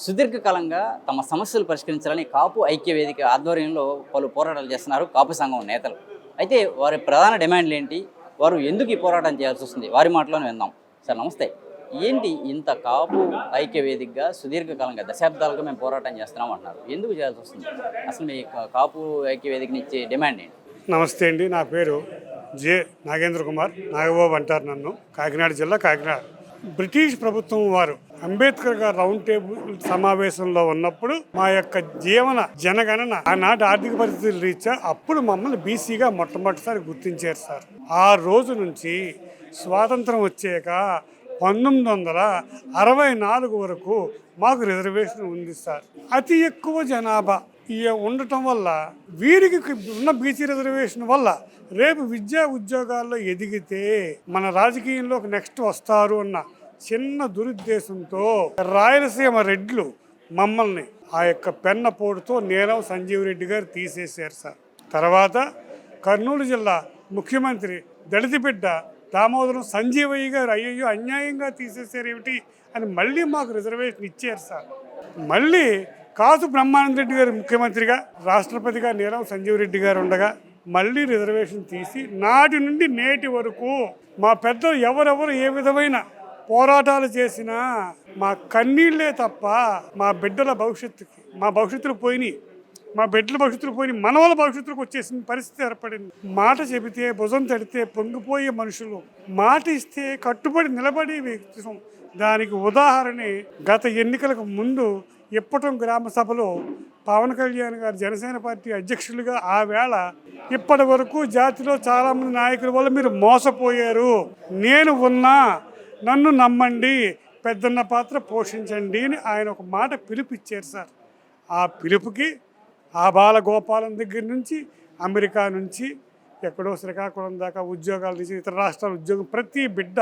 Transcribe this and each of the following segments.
సుదీర్ఘకాలంగా తమ సమస్యలు పరిష్కరించాలని కాపు ఐక్య వేదిక ఆధ్వర్యంలో పలు పోరాటాలు చేస్తున్నారు కాపు సంఘం నేతలు. అయితే వారి ప్రధాన డిమాండ్లు ఏంటి, వారు ఎందుకు ఈ పోరాటం చేయాల్సి వస్తుంది, వారి మాటలోనే విందాం. సార్ నమస్తే. ఏంటి ఇంత కాపు ఐక్య వేదికగా సుదీర్ఘకాలంగా దశాబ్దాలుగా మేము పోరాటం చేస్తున్నాం అంటున్నారు, ఎందుకు చేయాల్సి వస్తుంది? అసలు మీ కాపు ఐక్య వేదికని ఇచ్చే డిమాండ్ ఏంటి? నమస్తే అండి, నా పేరు జె నాగేంద్ర కుమార్, నాగబాబు అంటారు నన్ను. కాకినాడ జిల్లా, కాకినాడ. బ్రిటిష్ ప్రభుత్వం వారు అంబేద్కర్ గారు రౌండ్ టేబుల్ సమావేశంలో ఉన్నప్పుడు మా యొక్క జనగణన ఆనాటి ఆర్థిక పరిస్థితులు రీత్యా అప్పుడు మమ్మల్ని బీసీగా మొట్టమొదటిసారి గుర్తించారు సార్. ఆ రోజు నుంచి స్వాతంత్రం వచ్చాక 1964 వరకు మాకు రిజర్వేషన్ ఉంది సార్. అతి ఎక్కువ జనాభా ఉండటం వల్ల వీరికి ఉన్న బీసీ రిజర్వేషన్ వల్ల రేపు విద్యా ఉద్యోగాల్లో ఎదిగితే మన రాజకీయంలోకి నెక్స్ట్ వస్తారు అన్న చిన్న దురుద్దేశంతో రాయలసీమ రెడ్లు మమ్మల్ని ఆ యొక్క పెన్నపోటుతో నీలం సంజీవ్ రెడ్డి గారు తీసేశారు సార్. తర్వాత కర్నూలు జిల్లా ముఖ్యమంత్రి దళిత బిడ్డ దామోదరం సంజీవయ్య గారు అయ్యయ్యో అన్యాయంగా తీసేశారు ఏమిటి అని మళ్ళీ మాకు రిజర్వేషన్ ఇచ్చారు సార్. మళ్ళీ కాసు బ్రహ్మానంద రెడ్డి గారు ముఖ్యమంత్రిగా, రాష్ట్రపతిగా నీలం సంజీవ్ రెడ్డి గారు ఉండగా మళ్ళీ రిజర్వేషన్ తీసి నాటి నుండి నేటి వరకు మా పెద్దలు ఎవరెవరు ఏ విధమైన పోరాటాలు చేసినా మా కన్నీళ్లే తప్ప మా బిడ్డల భవిష్యత్తుకి, మా భవిష్యత్తులు పోయినాయి, మా బిడ్డల భవిష్యత్తులు పోయి మనవల భవిష్యత్తులకు వచ్చేసిన పరిస్థితి ఏర్పడింది. మాట చెబితే భుజం తడితే పొంగిపోయే మనుషులు, మాట ఇస్తే కట్టుబడి నిలబడి వ్యక్తిత్వం. దానికి ఉదాహరణే గత ఎన్నికలకు ముందు ఇప్పటం గ్రామ సభలో పవన్ కళ్యాణ్ గారు జనసేన పార్టీ అధ్యక్షులుగా ఆ వేళ ఇప్పటి వరకు జాతిలో చాలామంది నాయకుల వల్ల మీరు మోసపోయారు, నేను ఉన్నా, నన్ను నమ్మండి, పెద్దన్న పాత్ర పోషించండి అని ఆయన ఒక మాట పిలుపిచ్చారు సార్. ఆ పిలుపుకి ఆ బాలగోపాలం దగ్గర నుంచి అమెరికా నుంచి ఎక్కడో శ్రీకాకుళం దాకా ఉద్యోగాల నుంచి ఇతర రాష్ట్రాల ఉద్యోగం ప్రతి బిడ్డ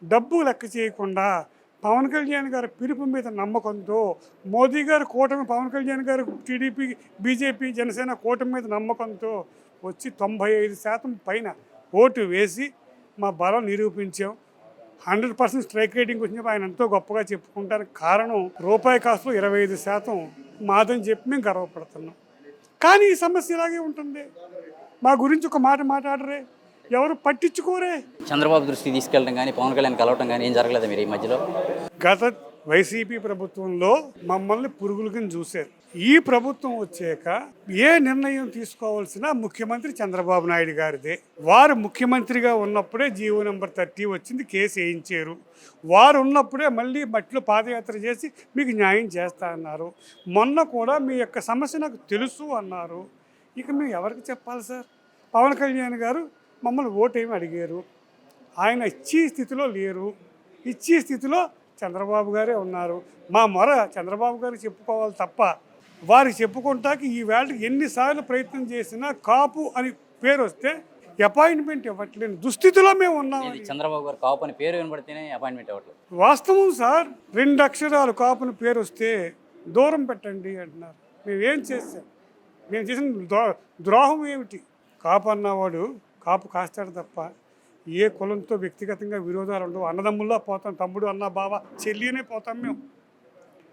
డబ్బు లెక్క చేయకుండా పవన్ కళ్యాణ్ గారి పిలుపు మీద నమ్మకంతో, మోదీ గారు కూటమి, పవన్ కళ్యాణ్ గారు టీడీపీ, బీజేపీ, జనసేన కూటమి మీద నమ్మకంతో వచ్చి 95% పైన ఓటు వేసి మా బలం నిరూపించాం. 100% స్ట్రైక్ రేటింగ్ వచ్చినప్పుడు ఆయన ఎంతో గొప్పగా చెప్పుకుంటానికి కారణం రూపాయి కాస్ట్లో 25% మాదని చెప్పి మేము గర్వపడుతున్నాం. కానీ ఈ సమస్య ఇలాగే ఉంటుంది. మా గురించి ఒక మాట మాట్లాడరే, ఎవరు పట్టించుకోరే. చంద్రబాబు దృష్టికి తీసుకెళ్ళడం కానీ, పవన్ కళ్యాణ్ కలవటం కానీ ఏం జరగలేదు మీరు ఈ మధ్యలో? గత వైసీపీ ప్రభుత్వంలో మమ్మల్ని పురుగుల కింద చూశారు. ఈ ప్రభుత్వం వచ్చాక ఏ నిర్ణయం తీసుకోవాల్సిన ముఖ్యమంత్రి చంద్రబాబు నాయుడు గారిదే. వారు ముఖ్యమంత్రిగా ఉన్నప్పుడే జీవో నెంబర్ 30 వచ్చింది, కేసు వేయించారు. వారు ఉన్నప్పుడే మళ్ళీ మట్టిలో పాదయాత్ర చేసి మీకు న్యాయం చేస్తా అన్నారు. మొన్న కూడా మీ యొక్క సమస్య నాకు తెలుసు అన్నారు. ఇక మేము ఎవరికి చెప్పాలి సార్? పవన్ కళ్యాణ్ గారు మమ్మల్ని ఓటేమి అడిగారు, ఆయన ఇచ్చే స్థితిలో లేరు. ఇచ్చే స్థితిలో చంద్రబాబు గారే ఉన్నారు. మా మొర చంద్రబాబు గారికి చెప్పుకోవాలి తప్ప వారికి చెప్పుకుంటాకి ఈ వేళకి ఎన్నిసార్లు ప్రయత్నం చేసినా కాపు అని పేరు వస్తే అపాయింట్మెంట్ ఇవ్వట్లేని దుస్థితిలో మేము ఉన్నాం. చంద్రబాబు గారు కాపు అని పేరు వినబడితేనే అపాయింట్మెంట్ ఇవ్వట్లేదు. వాస్తవం సార్. 2 అక్షరాలు కాపుని పేరు వస్తే దూరం పెట్టండి అంటున్నారు. మేమేం చేసాం? మేము చేసిన ద్రోహం ఏమిటి? కాపు అన్నవాడు కాపు కాస్తాడు తప్ప ఏ కులంతో వ్యక్తిగతంగా విరోధాలు ఉండవు. అన్నదమ్ముల్లో పోతాం, తమ్ముడు, అన్న, బావ, చెల్లినే పోతాం మేము.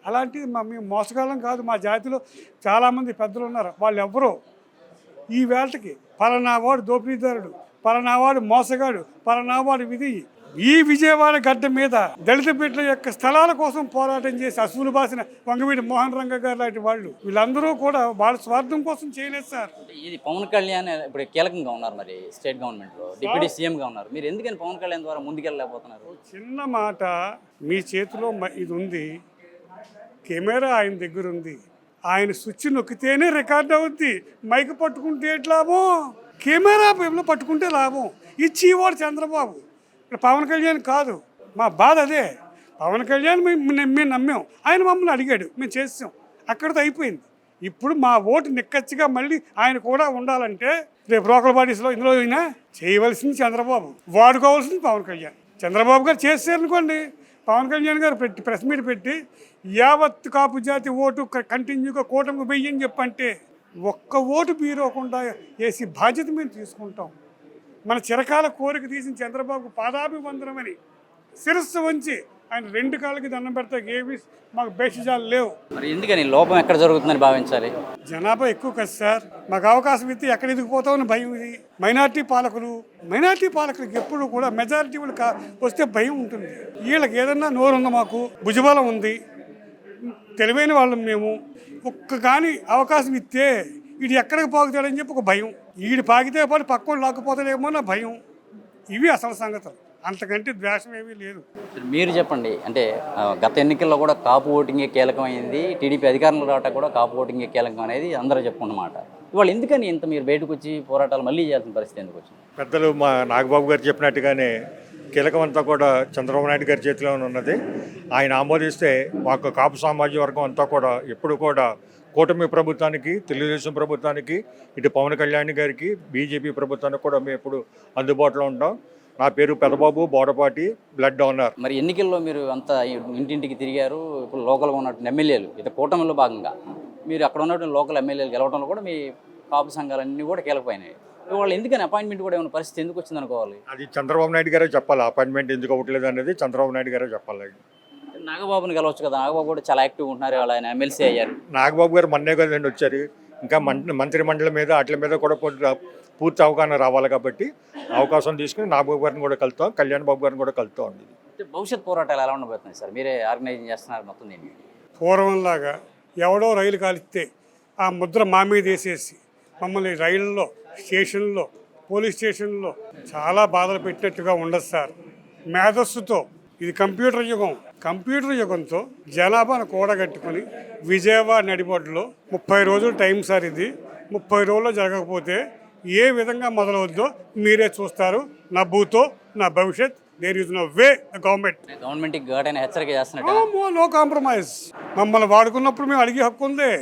అలాంటిది మేము మోసగాళ్ళం కాదు. మా జాతిలో చాలామంది పెద్దలు ఉన్నారు, వాళ్ళు ఎవరో ఈ వేళకి పలానావాడు దోపిడీదారుడు, పలానావాడు మోసగాడు, పలానావాడు విధి. ఈ విజయవాడ గడ్డ మీద దళిత బిడ్డల యొక్క స్థలాల కోసం పోరాటం చేసి అసూలు బాసిన వంగవీటి మోహన్ రంగ గారు లాంటి వాళ్ళు, వీళ్ళందరూ కూడా వాళ్ళ స్వార్థం కోసం చేయలేదు సార్. ఇది పవన్ కళ్యాణ్ ఇప్పుడు కీలకంగా ఉన్నారు, మరి స్టేట్ గవర్నమెంట్లో డిప్యూటీ సీఎంగా ఉన్నారు. మీరు ఎందుకని పవన్ కళ్యాణ్ ద్వారా ముందుకెళ్ళలేకపోతున్నారు? చిన్న మాట, మీ చేతిలో ఇది ఉంది, కెమెరా ఆయన దగ్గర ఉంది, ఆయన స్విచ్ నొక్కితేనే రికార్డ్ అవుద్ది. మైక్ పట్టుకుంటే లాభం, కెమెరా పట్టుకుంటే లాభం. ఇచ్చేవాడు చంద్రబాబు, ఇక్కడ పవన్ కళ్యాణ్ కాదు. మా బాధ అదే. పవన్ కళ్యాణ్ మేము నమ్మాం, ఆయన మమ్మల్ని అడిగాడు, మేము చేసాం, అక్కడితో అయిపోయింది. ఇప్పుడు మా ఓటు నిక్కచ్చిగా మళ్ళీ ఆయన కూడా ఉండాలంటే రేపు లోకల్ బాడీస్లో ఇందులో అయినా చేయవలసింది చంద్రబాబు, వాడుకోవాల్సింది పవన్ కళ్యాణ్. చంద్రబాబు గారు చేశారనుకోండి, పవన్ కళ్యాణ్ గారు ప్రెస్ మీట్ పెట్టి యావత్ కాపు జాతి ఓటు కంటిన్యూగా కూటమికి వెయ్యని చెప్పంటే ఒక్క ఓటు బీరోకుండా వేసి బాధ్యత మేము తీసుకుంటాం. మన చిరకాల కోరిక తీసిన చంద్రబాబు పాదాభివందనమని శిరస్సు వంచి ఆయన 2 కాళ్ళకి దండం పెడితే ఏవి మాకు బేషజాలు లేవు. మరి ఎందుకని లోపం ఎక్కడ జరుగుతుందని భావించాలి? జనాభా ఎక్కువ కదా సార్, మాకు అవకాశం ఇస్తే ఎక్కడ ఎదిగిపోతామని భయం. ఇది మైనార్టీ పాలకులకి ఎప్పుడు కూడా మెజారిటీ వాళ్ళు వస్తే భయం ఉంటుంది. వీళ్ళకి ఏదన్నా నోరు ఉంది, మాకు భుజబలం ఉంది, తెలివైన వాళ్ళం మేము. కానీ అవకాశం ఇస్తే వీడు ఎక్కడికి పాకుతాడని చెప్పి ఒక భయం, వీడు పాకితే పాటు పక్కన లాక్కుపోతాడేమో అన్న భయం. ఇవి అసలు సంగతులు, అంతకంటే ద్వేషం ఏమీ లేదు. మీరు చెప్పండి, అంటే గత ఎన్నికల్లో కూడా కాపు ఓటింగే కీలకమైంది, టీడీపీ అధికారంలో రావటం కూడా కాపు ఓటింగే కీలకం అనేది అందరూ చెప్పుకున్నమాట. ఇవాళ ఎందుకని ఇంత మీరు బయటకు వచ్చి పోరాటాలు మళ్ళీ చేయాల్సిన పరిస్థితి ఎందుకు వచ్చింది? పెద్దలు మా నాగబాబు గారు చెప్పినట్టుగానే కీలకం అంతా కూడా చంద్రబాబు నాయుడు గారి చేతిలోనే ఉన్నది. ఆయన ఆమోదిస్తే మాకు కాపు సామాజిక వర్గం అంతా కూడా ఎప్పుడు కూడా కూటమి ప్రభుత్వానికి, తెలుగుదేశం ప్రభుత్వానికి, ఇటు పవన్ కళ్యాణ్ గారికి, బీజేపీ ప్రభుత్వానికి కూడా మేము ఎప్పుడు అందుబాటులో ఉంటాం. నా పేరు పెదబాబు, బోడపాటి, బ్లడ్ డోనర్. మరి ఎన్నికల్లో మీరు అంతా ఇంటింటికి తిరిగారు, ఇప్పుడు లోకల్గా ఉన్నటువంటి ఎమ్మెల్యేలు ఇది కూటమిలో భాగంగా మీరు అక్కడ ఉన్నటువంటి లోకల్ ఎమ్మెల్యేలు గెలవడంలో కూడా మీ కాపు సంఘాలన్నీ కూడా కీలకపోయినాయి. వాళ్ళు ఎందుకని అపాయింట్మెంట్ కూడా ఏమైనా పరిస్థితి ఎందుకు వచ్చింది అనుకోవాలి? అది చంద్రబాబు నాయుడు గారే చెప్పాలి. అపాయింట్మెంట్ ఎందుకు అవ్వట్లేదు అనేది చంద్రబాబు నాయుడు గారే చెప్పాలి. నాగబాబుని గెలవచ్చు కదా, నాగబాబు కూడా చాలా యాక్టివ్గా ఉంటున్నారు, వాళ్ళు ఆయన ఎమ్మెల్సీ అయ్యారు. నాగబాబు గారు మొన్నే కదండి వచ్చారు, ఇంకా మంత్రి మండలి మీద వాటి మీద కూడా పూర్తి అవగాహన రావాలి కాబట్టి అవకాశం తీసుకుని నాగబాబు గారిని కూడా కలుతాం, కళ్యాణ్ బాబు గారిని కూడా కలుతాం అండి. భవిష్యత్ పోరాటాలు ఎలా ఉండబోతున్నాయి సార్? మీరే ఆర్గనైజింగ్ చేస్తున్నారు మొత్తం దీన్ని. పూర్వంలాగా ఎవడో రైలు కాలిస్తే ఆ ముద్ర మా మీద వేసేసి మమ్మల్ని రైళ్ళలో, స్టేషన్లో, పోలీస్ స్టేషన్లో చాలా బాధలు పెట్టినట్టుగా ఉండదు సార్. మేధస్సుతో, ఇది కంప్యూటర్ యుగంతో జనాభాను కూడగట్టుకొని విజయవాడ నడిబొడ్డులో 30 రోజులు టైం సార్. ఇది 30 రోజుల్లో జరగకపోతే ఏ విధంగా మొదలవుద్దో మీరే చూస్తారు. నా భూతో నా భవిష్యత్, there is no way the గవర్నమెంట్కి ఘాటైన హెచ్చరిక చేస్తున్నట్టు. No compromise. మమ్మల్ని వాడుకున్నప్పుడు మేము అడిగే హక్కు ఉంది.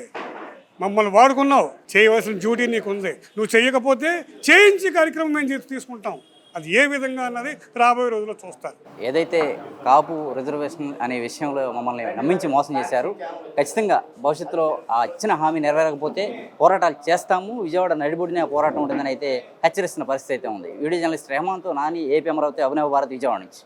మమ్మల్ని వాడుకున్నావు, చేయవలసిన డ్యూటీ నీకు ఉంది. నువ్వు చేయకపోతే చేయించే కార్యక్రమం మేము తీసుకుంటాం. అది ఏ విధంగా అన్నది రాబోయే రోజుల్లో చూస్తారు. ఏదైతే కాపు రిజర్వేషన్ అనే విషయంలో మమ్మల్ని నమ్మించి మోసం చేశారు, ఖచ్చితంగా భవిష్యత్తులో ఆ ఇచ్చిన హామీ నెరవేరకపోతే పోరాటాలు చేస్తాము, విజయవాడ నడిబొడినే పోరాటం ఉంటుందని అయితే హెచ్చరిస్తున్న పరిస్థితి అయితే ఉంది. వీడియో జర్నలిస్ట్ రెహమాన్తో నాని, ఏపీ అమరావతి, అభినవ భారత్, విజయవాడ నుంచి.